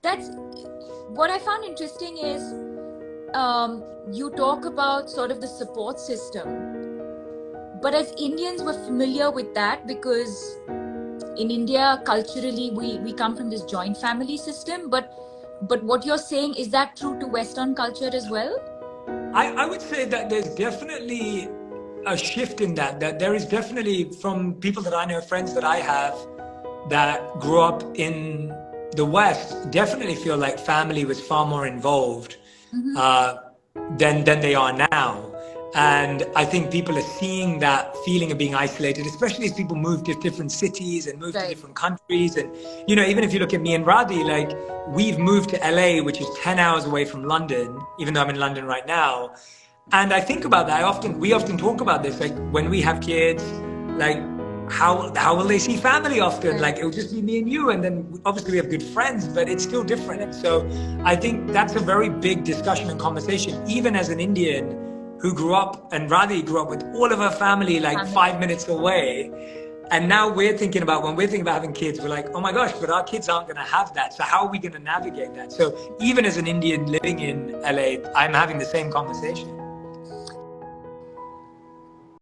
that's what I found interesting is you talk about sort of the support system, but as Indians we're familiar with that because in India culturally we come from this joint family system, but what you're saying, is that true to Western culture as well? I would say that there's definitely a shift in that there is definitely, from people that I know, friends that I have that grew up in the West, definitely feel like family was far more involved uh, than they are now. And I think people are seeing that feeling of being isolated, especially as people move to different cities and move to Right. different countries. And, you know, even if you look at me and Radhi, like we've moved to LA, which is 10 hours away from London, even though I'm in London right now. And I think about that. We often talk about this, like when we have kids, like how will they see family often? Right. Like it'll just be me and you, and then obviously we have good friends, but it's still different. And so I think that's a very big discussion and conversation, even as an Indian who grew up, and Radhi grew up with all of her family like 5 minutes away. And now we're thinking about, when we're thinking about having kids, we're like, oh my gosh, but our kids aren't going to have that. So how are we going to navigate that? So even as an Indian living in LA, I'm having the same conversation.